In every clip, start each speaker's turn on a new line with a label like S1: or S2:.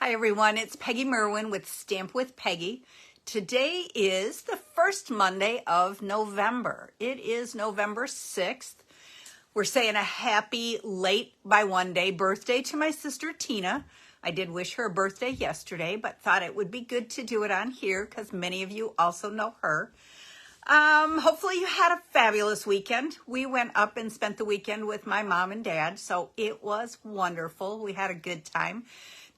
S1: Hi everyone, it's Peggy Merwin with Stamp with Peggy. Today is the first Monday of November. It is November 6th. We're saying a happy late by one day birthday to my sister Tina. I did wish her a birthday yesterday, but thought it would be good to do it on here because many of you also know her. Hopefully you had a fabulous weekend. We went up and spent the weekend with my mom and dad, so it was wonderful. We had a good time.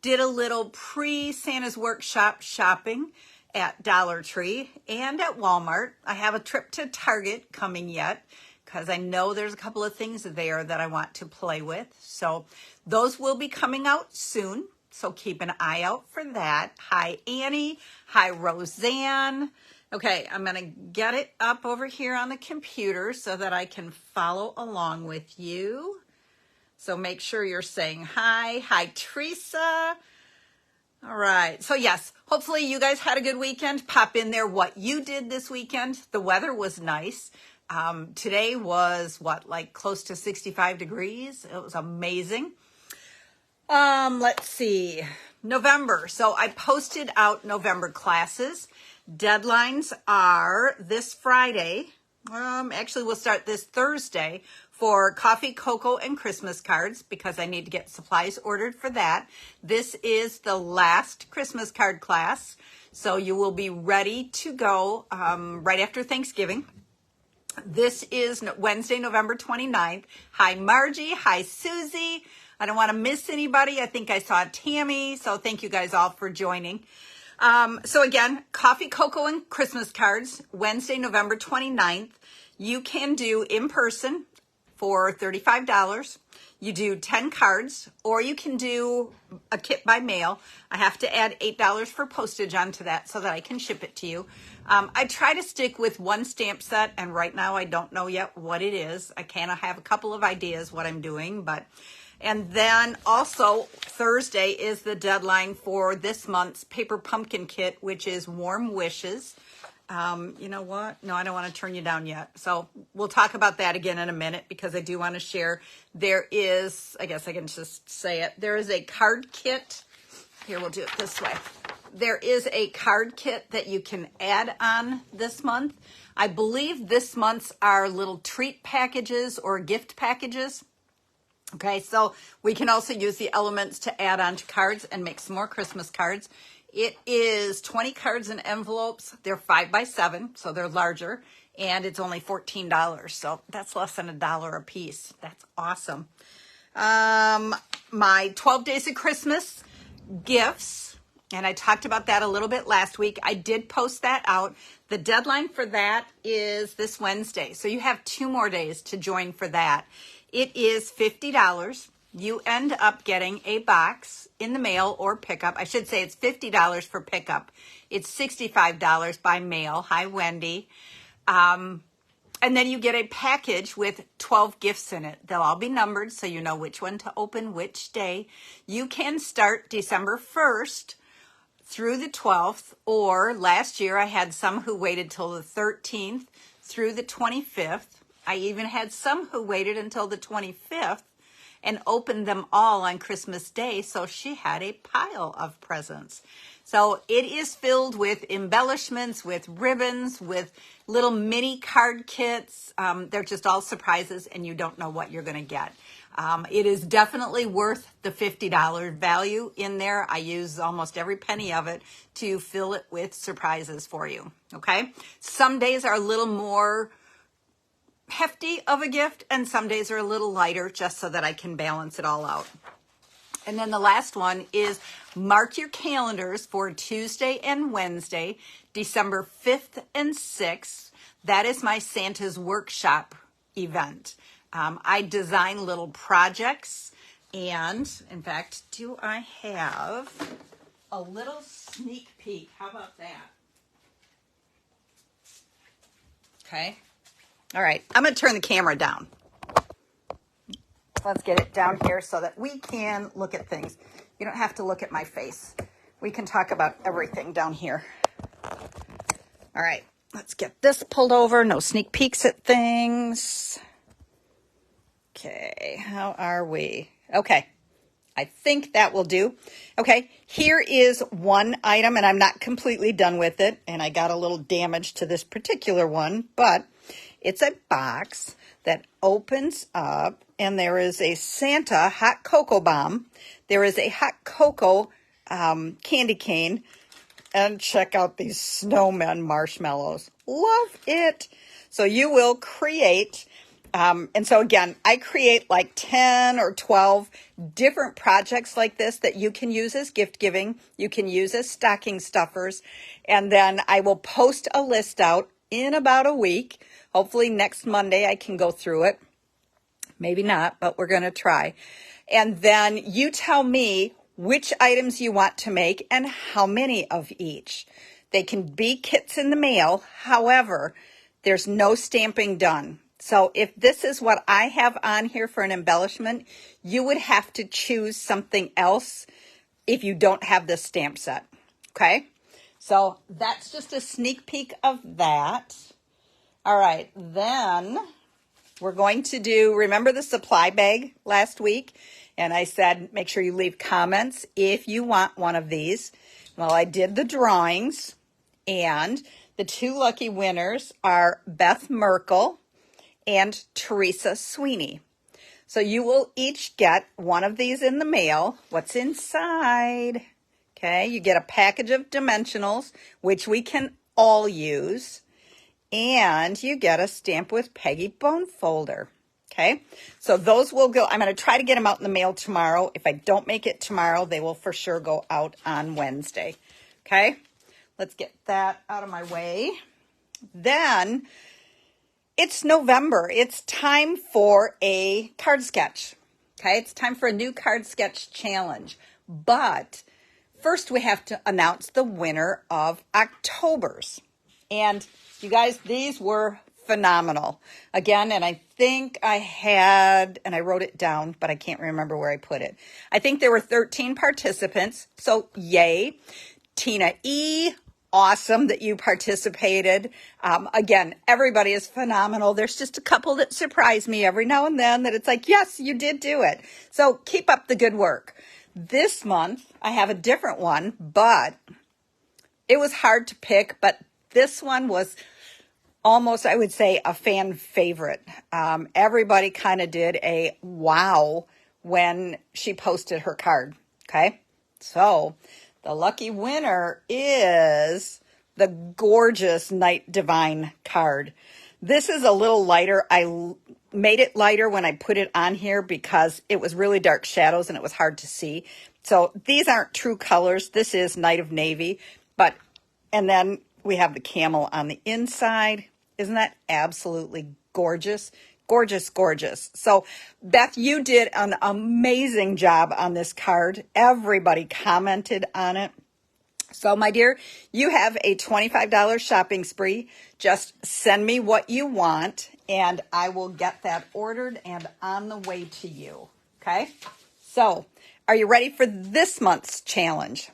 S1: Did a little pre-Santa's Workshop shopping at Dollar Tree and at Walmart. I have a trip to Target coming yet because I know there's a couple of things there that I want to play with. So those will be coming out soon. So keep an eye out for that. Hi, Annie. Hi, Roseanne. Okay, I'm going to get it up over here on the computer so that I can follow along with you. So make sure you're saying hi. Hi, Teresa. All right. So yes, hopefully you guys had a good weekend. Pop in there what you did this weekend. The weather was nice. Today was like close to 65 degrees. It was amazing. Let's see. November. So I posted out November classes. Deadlines are this Friday. Actually, we'll start this Thursday for coffee, cocoa, and Christmas cards because I need to get supplies ordered for that. This is the last Christmas card class, so you will be ready to go right after Thanksgiving. This is Wednesday, November 29th. Hi, Margie. Hi, Susie. I don't want to miss anybody. I think I saw Tammy, so thank you guys all for joining. So again, coffee, cocoa, and Christmas cards, Wednesday, November 29th. You can do in person for $35. You do 10 cards, or you can do a kit by mail. I have to add $8 for postage onto that so that I can ship it to you. I try to stick with one stamp set, and right now I don't know yet what it is. I kind of have a couple of ideas what I'm doing, but... And then also Thursday is the deadline for this month's Paper Pumpkin Kit, which is Warm Wishes. You know what? No, I don't want to turn you down yet. So we'll talk about that again in a minute because I do want to share. There is, I guess I can just say it. There is a card kit. Here, we'll do it this way. There is a card kit that you can add on this month. I believe this month's are little treat packages or gift packages. Okay, so we can also use the elements to add on to cards and make some more Christmas cards. It is 20 cards and envelopes. They're 5x7, so they're larger, and it's only $14. So that's less than $1 a piece. That's awesome. My 12 Days of Christmas gifts, and I talked about that a little bit last week. I did post that out. The deadline for that is this Wednesday, so you have 2 more days to join for that. It is $50. You end up getting a box in the mail or pickup. I should say it's $50 for pickup. It's $65 by mail. Hi, Wendy. And then you get a package with 12 gifts in it. They'll all be numbered so you know which one to open which day. You can start December 1st through the 12th, or last year I had some who waited till the 13th through the 25th. I even had some who waited until the 25th and opened them all on Christmas Day, so she had a pile of presents. So it is filled with embellishments, with ribbons, with little mini card kits. They're just all surprises, and you don't know what you're going to get. It is definitely worth the $50 value in there. I use almost every penny of it to fill it with surprises for you, okay? Some days are a little more hefty of a gift, and some days are a little lighter, just so that I can balance it all out. And then the last one is mark your calendars for Tuesday and Wednesday, December 5th and 6th. That is my Santa's Workshop event. I design little projects, and in fact, do I have a little sneak peek? How about that? Okay. All right, I'm going to turn the camera down. Let's get it down here so that we can look at things. You don't have to look at my face. We can talk about everything down here. All right, let's get this pulled over. No sneak peeks at things. Okay, how are we? Okay, I think that will do. Okay, here is one item, and I'm not completely done with it, and I got a little damage to this particular one, but it's a box that opens up, and there is a Santa hot cocoa bomb. There is a hot cocoa candy cane, and check out these snowmen marshmallows. Love it. So you will create, and so again, I create like 10 or 12 different projects like this that you can use as gift giving. You can use as stocking stuffers. And then I will post a list out in about a week. Hopefully next Monday I can go through it. Maybe not, but we're going to try. And then you tell me which items you want to make and how many of each. They can be kits in the mail. However, there's no stamping done. So if this is what I have on here for an embellishment, you would have to choose something else if you don't have this stamp set. Okay? So that's just a sneak peek of that. All right, then we're going to do, remember the supply bag last week? And I said, make sure you leave comments if you want one of these. Well, I did the drawings, and the two lucky winners are Beth Merkle and Teresa Sweeney. So you will each get one of these in the mail. What's inside? Okay, you get a package of dimensionals, which we can all use. And you get a Stamp with Peggy bone folder. Okay, so those will go. I'm going to try to get them out in the mail tomorrow. If I don't make it tomorrow, they will for sure go out on Wednesday. Okay, let's get that out of my way. Then it's November. It's time for a card sketch. Okay, it's time for a new card sketch challenge. But first we have to announce the winner of October's. And you guys, these were phenomenal. Again, and I think I had, and I wrote it down, but I can't remember where I put it. I think there were 13 participants, so yay. Tina E., awesome that you participated. Again, everybody is phenomenal. There's just a couple that surprise me every now and then that it's like, yes, you did do it. So keep up the good work. This month, I have a different one, but it was hard to pick, but this one was almost, I would say, a fan favorite. Everybody kind of did a wow when she posted her card. Okay, so the lucky winner is the gorgeous Night Divine card. This is a little lighter. I made it lighter when I put it on here because it was really dark shadows and it was hard to see. So these aren't true colors. This is Night of Navy, and then we have the camel on the inside. Isn't that absolutely gorgeous? Gorgeous, gorgeous. So, Beth, you did an amazing job on this card. Everybody commented on it. So, my dear, you have a $25 shopping spree. Just send me what you want, and I will get that ordered and on the way to you. Okay? So, are you ready for this month's challenge?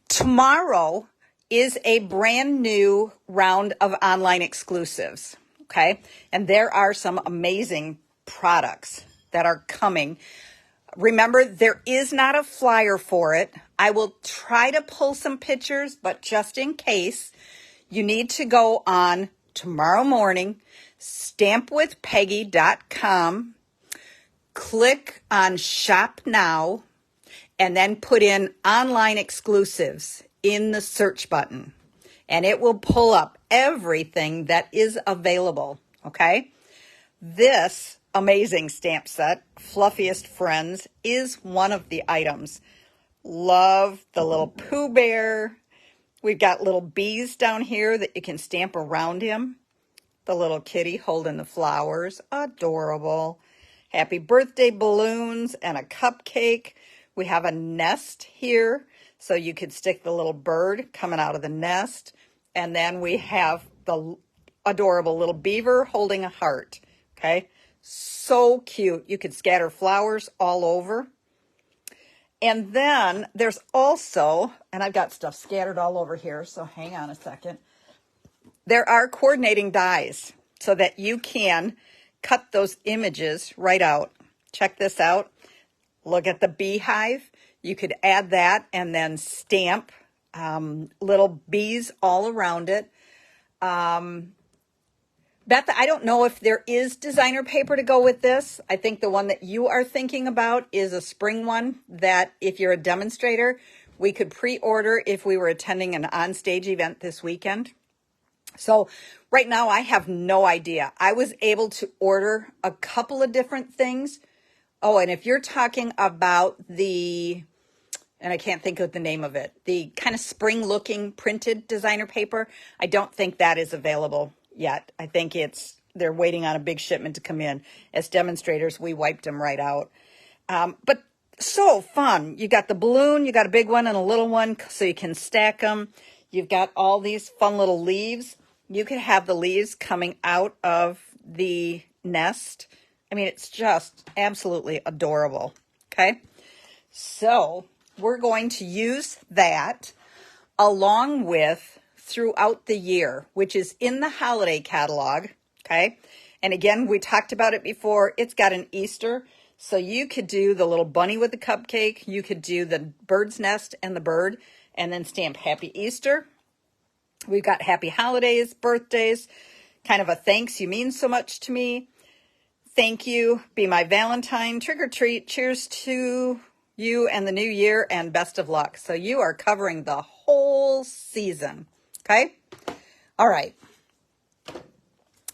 S1: Tomorrow is a brand new round of online exclusives, okay? And there are some amazing products that are coming. Remember, there is not a flyer for it. I will try to pull some pictures, but just in case, you need to go on tomorrow morning, stampwithpeggy.com, click on Shop Now, and then put in online exclusives in the search button, and it will pull up everything that is available, okay? This amazing stamp set, Fluffiest Friends, is one of the items. Love the little Pooh Bear. We've got little bees down here that you can stamp around him. The little kitty holding the flowers, adorable. Happy birthday balloons and a cupcake. We have a nest here, so you could stick the little bird coming out of the nest. And then we have the adorable little beaver holding a heart. Okay, so cute. You could scatter flowers all over. And then there's also, and I've got stuff scattered all over here, so hang on a second. There are coordinating dies so that you can cut those images right out. Check this out. Look at the beehive. You could add that and then stamp little bees all around it. Beth, I don't know if there is designer paper to go with this. I think the one that you are thinking about is a spring one that if you're a demonstrator, we could pre-order if we were attending an on-stage event this weekend. So right now I have no idea. I was able to order a couple of different things. Oh, and if you're talking about and I can't think of the name of it, the kind of spring looking printed designer paper, I don't think that is available yet. I think they're waiting on a big shipment to come in. As demonstrators, we wiped them right out. But so fun. You got the balloon, you got a big one and a little one so you can stack them. You've got all these fun little leaves. You could have the leaves coming out of the nest. I mean, it's just absolutely adorable. Okay. So we're going to use that along with throughout the year, which is in the holiday catalog. Okay. And again, we talked about it before. It's got an Easter. So you could do the little bunny with the cupcake. You could do the bird's nest and the bird and then stamp Happy Easter. We've got Happy Holidays, birthdays, kind of a thanks, you mean so much to me. Thank you, be my Valentine, trick or treat, cheers to you and the new year, and best of luck. So you are covering the whole season, okay? All right.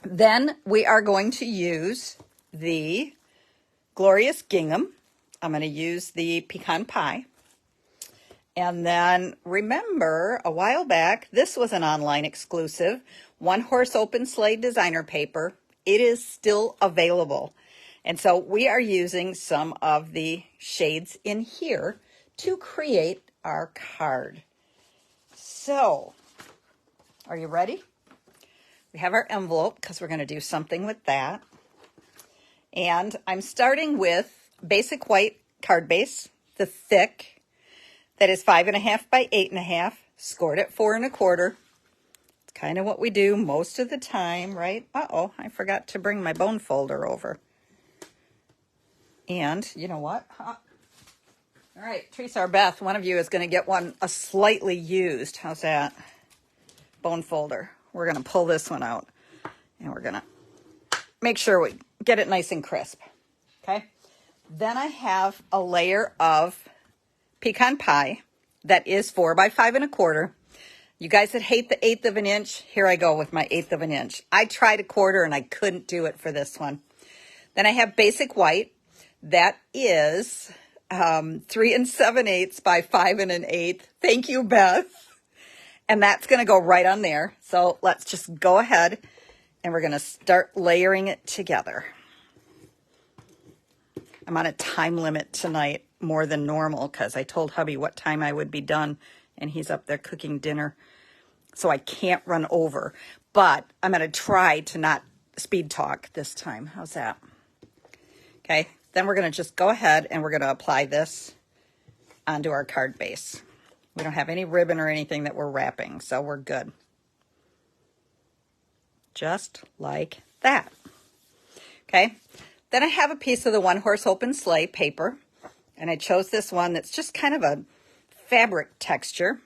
S1: Then we are going to use the Glorious Gingham. I'm going to use the pecan pie. And then remember a while back, this was an online exclusive, One Horse Open Sleigh designer paper. It is still available. And so we are using some of the shades in here to create our card. So, are you ready? We have our envelope because we're going to do something with that. And I'm starting with basic white card base, the thick. That is 5.5 by 8.5, scored at 4 1/4. It's kind of what we do most of the time, right? Uh-oh, I forgot to bring my bone folder over. And you know what? All right, Teresa or Beth, one of you is going to get a slightly used. How's that? Bone folder. We're going to pull this one out, and we're going to make sure we get it nice and crisp. Okay? Then I have a layer of pecan pie that is 4 by 5 1/4. You guys that hate the 1/8 of an inch, here I go with my 1/8 of an inch. I tried a quarter and I couldn't do it for this one. Then I have basic white. That is 3 7/8 by 5 1/8. Thank you, Beth. And that's going to go right on there. So let's just go ahead and we're going to start layering it together. I'm on a time limit tonight, more than normal, because I told hubby what time I would be done, and he's up there cooking dinner, so I can't run over. But I'm going to try to not speed talk this time. How's that? Okay, then we're going to just go ahead and we're going to apply this onto our card base. We don't have any ribbon or anything that we're wrapping, so we're good. Just like that. Okay. Then I have a piece of the One Horse Open Sleigh paper, and I chose this one that's just kind of a fabric texture.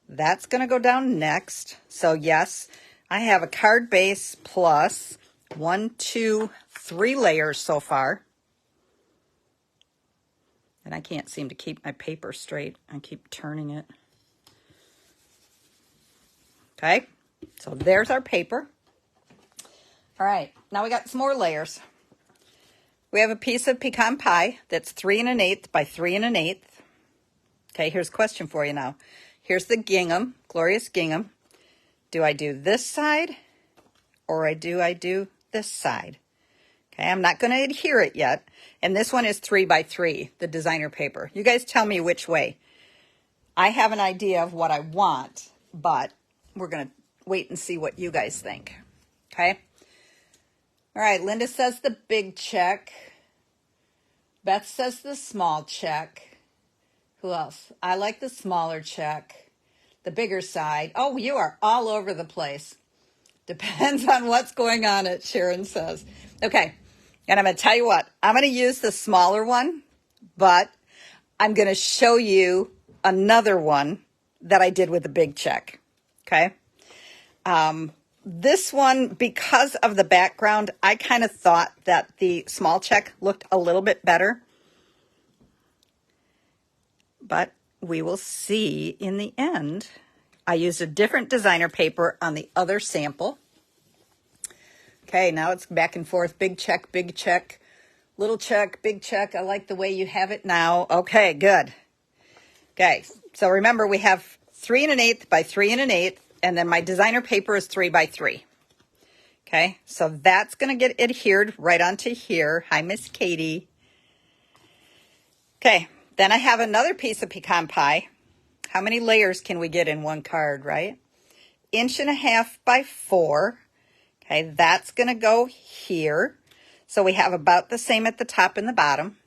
S1: That's going to go down next. So yes, I have a card base plus 1, 2, 3 layers so far. And I can't seem to keep my paper straight. I keep turning it. Okay, so there's our paper. All right, now we got some more layers. We have a piece of pecan pie that's 3 1/8 by 3 1/8. Okay, here's a question for you now. Here's the gingham, Glorious Gingham. Do I do this side or do I do this side? Okay, I'm not going to adhere it yet. And this one is 3 by 3, the designer paper. You guys tell me which way. I have an idea of what I want, but we're going to wait and see what you guys think. Okay. All right, Linda says the big check. Beth says the small check. Who else? I like the smaller check. The bigger side. Oh, you are all over the place. Depends on what's going on, it Sharon says. Okay, and I'm going to tell you what. I'm going to use the smaller one, but I'm going to show you another one that I did with a big check. Okay. This one, because of the background, I kind of thought that the small check looked a little bit better, but we will see in the end. I used a different designer paper on the other sample. Okay, now it's back and forth, big check, little check, big check. I like the way you have it now. Okay, good. Okay, so remember we have 3 1/8 by 3 1/8, and then my designer paper is 3 by 3. Okay, so that's going to get adhered right onto here. Hi, Miss Katie. Okay, then I have another piece of pecan pie. How many layers can we get in one card, right? 1.5 by 4. Okay, that's going to go here. So we have about the same at the top and the bottom.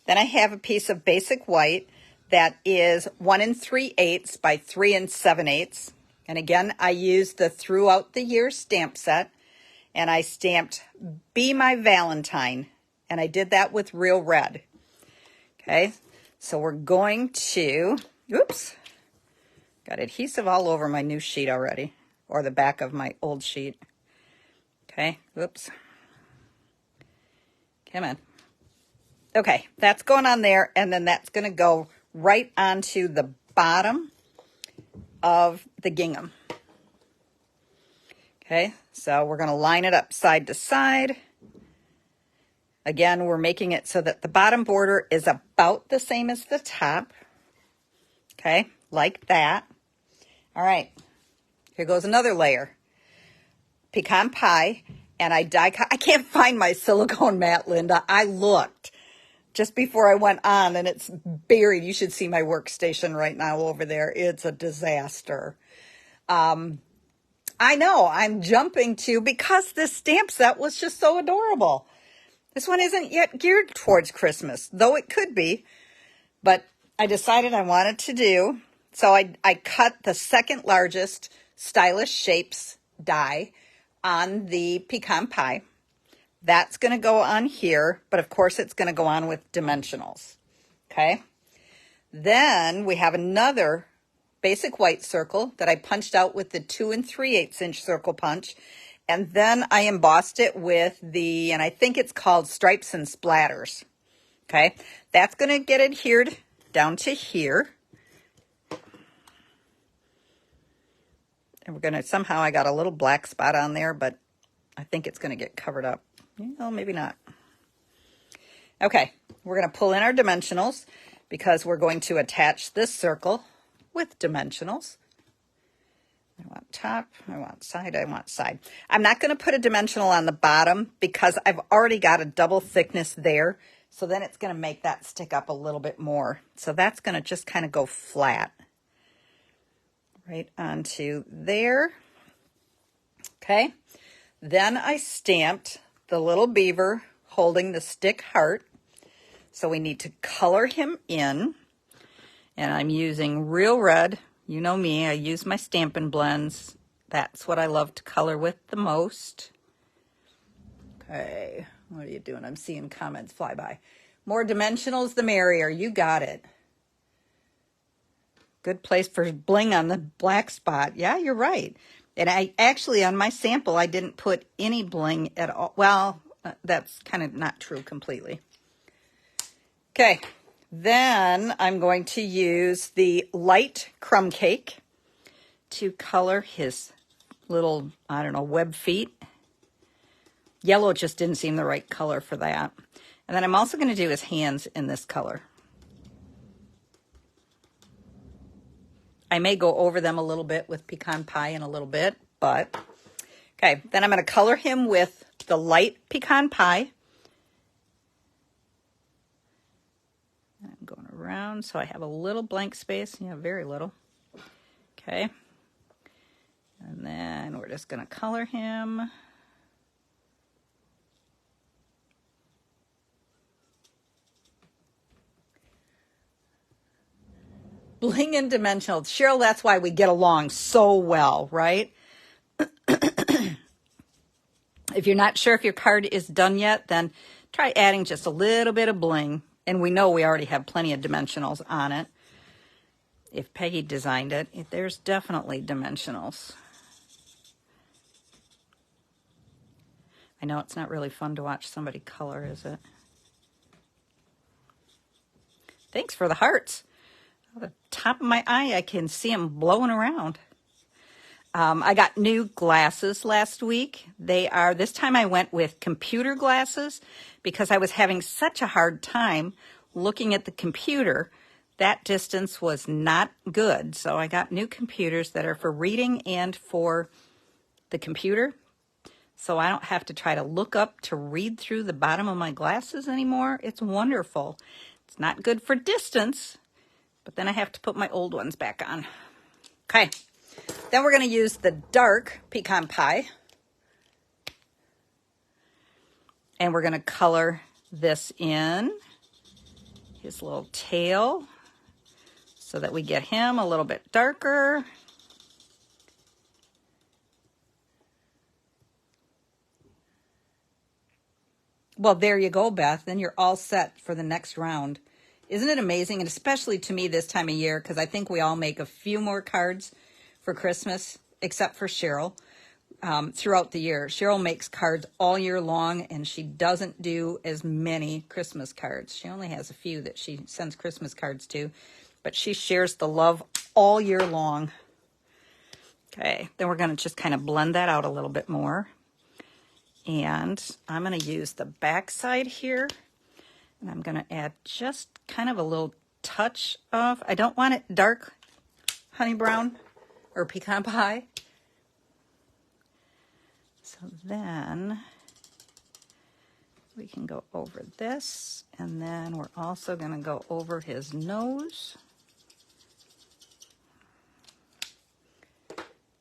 S1: Then I have a piece of basic white that is 1 3/8 by 3 7/8. And again, I used the Throughout the Year stamp set, and I stamped Be My Valentine, and I did that with real red. Okay, so we're going to, oops, got adhesive all over my new sheet already, or the back of my old sheet. Okay, oops. Come on. Okay, that's going on there, and then that's going to go right onto the bottom of the gingham. Okay, so we're going to line it up side to side. Again, we're making it so that the bottom border is about the same as the top. Okay, like that. All right, here goes another layer. Pecan pie, and I can't find my silicone mat, Linda. I looked just before I went on, and it's buried. You should see my workstation right now over there. It's a disaster. I know, I'm jumping to, because this stamp set was just so adorable. This one isn't yet geared towards Christmas, though it could be, but I decided I wanted to do. So I cut the second largest Stylish Shapes die on the pecan pie. That's going to go on here, but of course it's going to go on with dimensionals. Okay. Then we have another basic white circle that I punched out with the 2 3/8 inch circle punch. And then I embossed it with the, and I think it's called Stripes and Splatters. Okay. That's going to get adhered down to here. And we're going to, somehow I got a little black spot on there, but I think it's going to get covered up. Well, maybe not. Okay, we're going to pull in our dimensionals because we're going to attach this circle with dimensionals. I want top, I want side, I want side. I'm not going to put a dimensional on the bottom because I've already got a double thickness there. So then it's going to make that stick up a little bit more. So that's going to just kind of go flat. Right onto there. Okay. Then I stamped the little beaver holding the stick heart. So we need to color him in. And I'm using real red. You know me, I use my Stampin' Blends. That's what I love to color with the most. Okay, what are you doing? I'm seeing comments fly by. More dimensionals, the merrier. You got it. Good place for bling on the black spot. Yeah, you're right. And I actually, on my sample, I didn't put any bling at all. Well, that's kind of not true completely. Okay, then I'm going to use the light crumb cake to color his little, I don't know, web feet. Yellow just didn't seem the right color for that. And then I'm also going to do his hands in this color. I may go over them a little bit with pecan pie in a little bit, but okay. Then I'm going to color him with the light pecan pie. I'm going around so I have a little blank space. Yeah, very little. Okay. And then we're just going to color him. Bling and dimensional. Cheryl, that's why we get along so well, right? If you're not sure if your card is done yet, then try adding just a little bit of bling And we know we already have plenty of dimensionals on it. If Peggy designed it, there's definitely dimensionals. I know it's not really fun to watch somebody color, is it? Thanks for the hearts. At the top of my eye, I can see them blowing around. I got new glasses last week. This time I went with computer glasses because I was having such a hard time looking at the computer. That distance was not good. So I got new computers that are for reading and for the computer. So I don't have to try to look up to read through the bottom of my glasses anymore. It's wonderful. It's not good for distance, but then I have to put my old ones back on. Okay, then we're going to use the dark pecan pie. And we're going to color this in, his little tail, so that we get him a little bit darker. Well, there you go, Beth. Then you're all set for the next round. Isn't it amazing? And especially to me this time of year, because I think we all make a few more cards for Christmas, except for Cheryl, throughout the year. Cheryl makes cards all year long, and she doesn't do as many Christmas cards. She only has a few that she sends Christmas cards to, but she shares the love all year long. Okay, then we're going to just kind of blend that out a little bit more. And I'm going to use the back side here, and I'm going to add just kind of a little touch of, I don't want it dark honey brown or pecan pie. So then we can go over this, and then we're also going to go over his nose.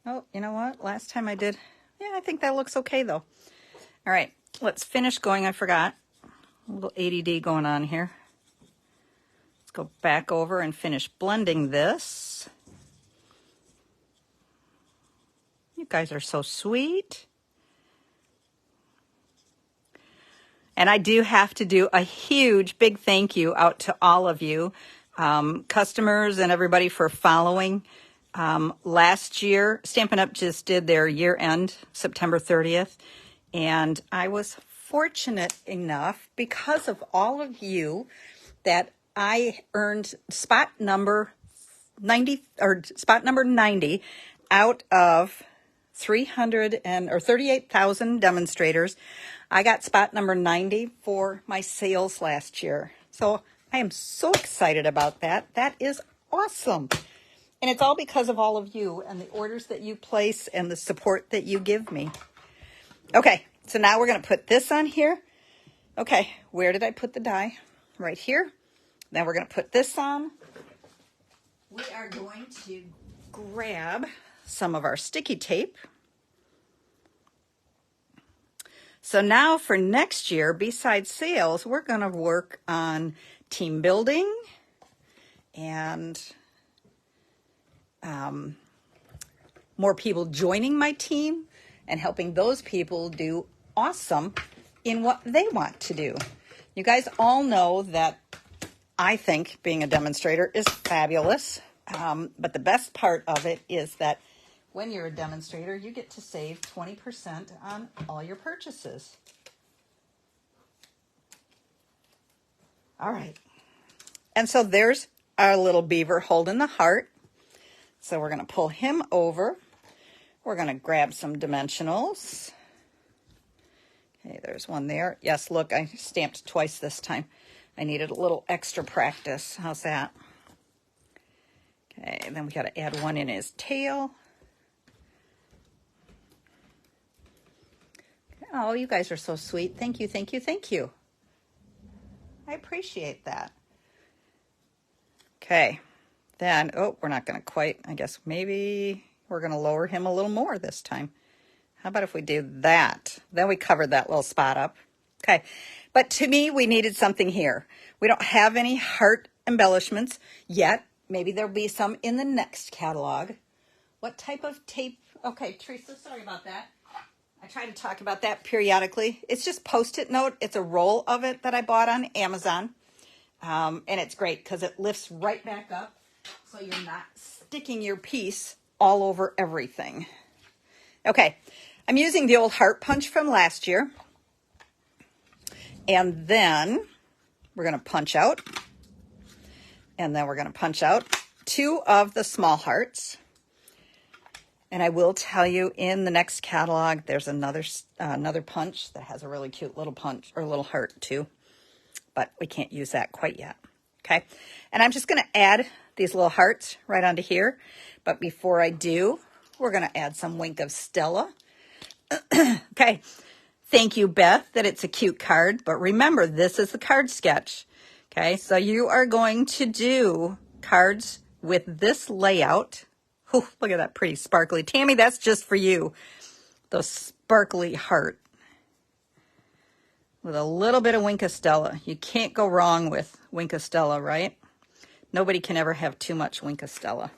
S1: Oh, you know what? Last time I did, yeah, I think that looks okay though. All right, let's finish going. I forgot. A little ADD going on here. Let's go back over and finish blending this. You guys are so sweet. And I do have to do a huge, big thank you out to all of you, customers and everybody for following. Last year, Stampin' Up! Just did their year end, September 30th. And I was fortunate enough, because of all of you, that I earned spot number 90 out of 38,000 demonstrators. I got spot number 90 for my sales last year. So I am so excited about that. That is awesome. And it's all because of all of you and the orders that you place and the support that you give me. Okay, so now we're going to put this on here. Okay, where did I put the die? Right here. Then we're going to put this on. We are going to grab some of our sticky tape. So now for next year, besides sales, we're going to work on team building and more people joining my team and helping those people do awesome in what they want to do. You guys all know that I think being a demonstrator is fabulous, but the best part of it is that when you're a demonstrator, you get to save 20% on all your purchases. All right. And so there's our little beaver holding the heart. So we're going to pull him over. We're going to grab some dimensionals. Okay, there's one there. Yes, look, I stamped twice this time. I needed a little extra practice. How's that? Okay, then we got to add one in his tail. Oh, you guys are so sweet. Thank you, thank you, thank you. I appreciate that. Okay, then, oh, we're not going to quite, I guess maybe we're going to lower him a little more this time. How about if we do that? Then we covered that little spot up. Okay, but to me, we needed something here. We don't have any heart embellishments yet. Maybe there'll be some in the next catalog. What type of tape? Okay, Teresa, sorry about that. I try to talk about that periodically. It's just Post-it note. It's a roll of it that I bought on Amazon. And it's great because it lifts right back up so you're not sticking your piece all over everything. Okay, I'm using the old heart punch from last year. And then we're going to punch out. And then we're going to punch out 2 of the small hearts. And I will tell you, in the next catalog, there's another punch that has a really cute little punch or little heart too. But we can't use that quite yet. Okay, and I'm just going to add these little hearts right onto here. But before I do, we're going to add some Wink of Stella. Okay, thank you, Beth, that it's a cute card. But remember, this is the card sketch. Okay, so you are going to do cards with this layout. Oh, look at that pretty sparkly. Tammy, that's just for you. The sparkly heart. With a little bit of Wink of Stella. You can't go wrong with Wink of Stella, right? Nobody can ever have too much Wink of Stella.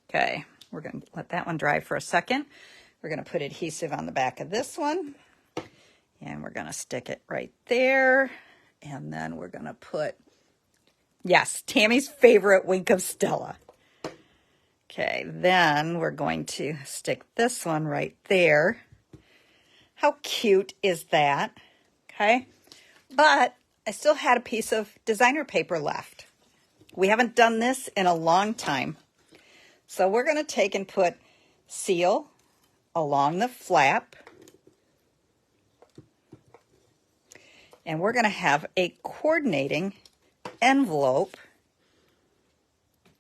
S1: Okay, we're going to let that one dry for a second. We're going to put adhesive on the back of this one. And we're going to stick it right there. And then we're going to put, yes, Tammy's favorite Wink of Stella. Okay, then we're going to stick this one right there. How cute is that? Okay, but I still had a piece of designer paper left. We haven't done this in a long time. So we're going to take and put seal along the flap. And we're going to have a coordinating envelope.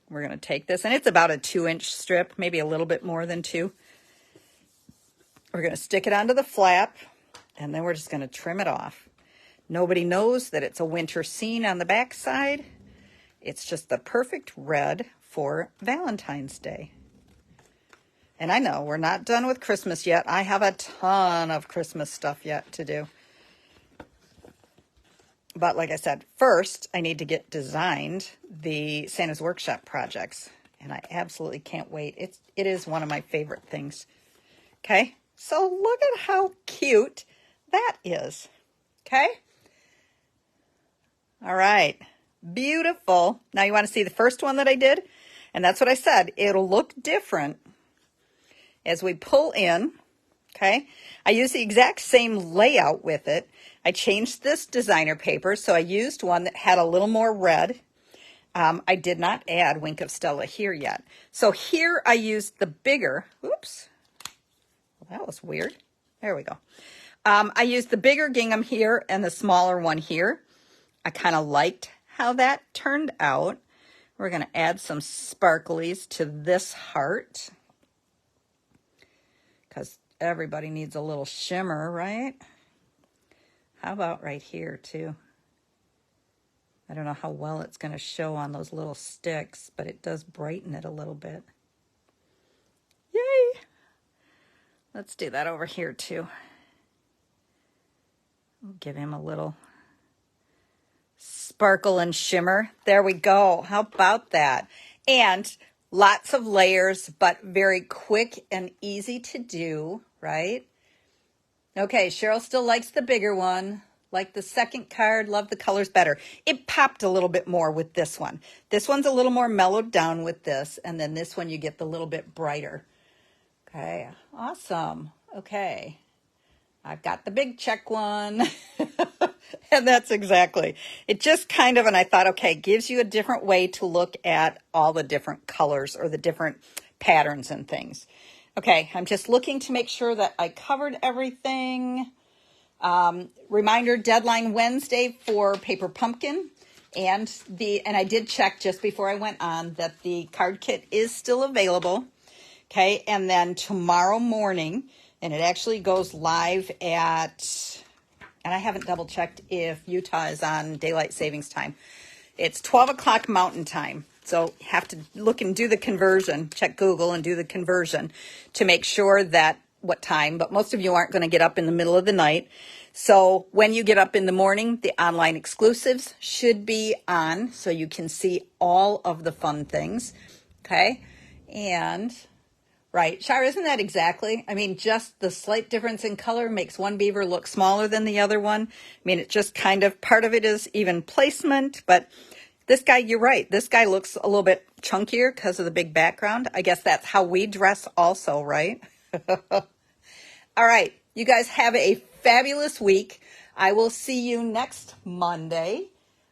S1: We're going to take this, and it's about a 2-inch strip, maybe a little bit more than 2. We're going to stick it onto the flap, and then we're just going to trim it off. Nobody knows that it's a winter scene on the back side. It's just the perfect red for Valentine's Day. And I know we're not done with Christmas yet. I have a ton of Christmas stuff yet to do. But like I said, first I need to get designed the Santa's Workshop projects. And I absolutely can't wait. It is one of my favorite things. Okay, so look at how cute that is. Okay. All right. Beautiful. Now you want to see the first one that I did? And that's what I said. It'll look different as we pull in. Okay. I use the exact same layout with it. I changed this designer paper, so I used one that had a little more red. I did not add Wink of Stella here yet. So here I used the bigger, oops, well, that was weird. There we go. I used the bigger gingham here and the smaller one here. I kind of liked how that turned out. We're going to add some sparklies to this heart because everybody needs a little shimmer, right? How about right here too? I don't know how well it's going to show on those little sticks, but it does brighten it a little bit. Yay! Let's do that over here too. Give him a little sparkle and shimmer. There we go. How about that? And lots of layers, but very quick and easy to do, right? Okay, Cheryl still likes the bigger one. Like the second card, love the colors better. It popped a little bit more with this one. This one's a little more mellowed down with this, and then this one you get the little bit brighter. Okay, awesome. Okay, I've got the big check one. And that's exactly. It just kind of, and I thought, okay, gives you a different way to look at all the different colors or the different patterns and things. Okay, I'm just looking to make sure that I covered everything. Reminder, deadline Wednesday for Paper Pumpkin. And I did check just before I went on that the card kit is still available. Okay, and then tomorrow morning, and it actually goes live at, and I haven't double checked if Utah is on daylight savings time. It's 12 o'clock Mountain Time. So you have to look and do the conversion, check Google and do the conversion to make sure that what time, but most of you aren't going to get up in the middle of the night. So when you get up in the morning, the online exclusives should be on so you can see all of the fun things. Okay. And Right. Shar, isn't that exactly? I mean, just the slight difference in color makes one beaver look smaller than the other one. I mean, it just kind of, part of it is even placement, but this guy, you're right. This guy looks a little bit chunkier because of the big background. I guess that's how we dress also, right? All right. You guys have a fabulous week. I will see you next Monday,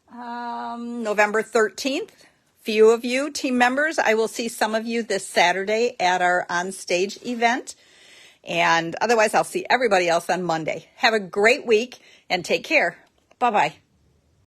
S1: November 13th. Few of you team members, I will see some of you this Saturday at our on-stage event. And otherwise, I'll see everybody else on Monday. Have a great week and take care. Bye-bye.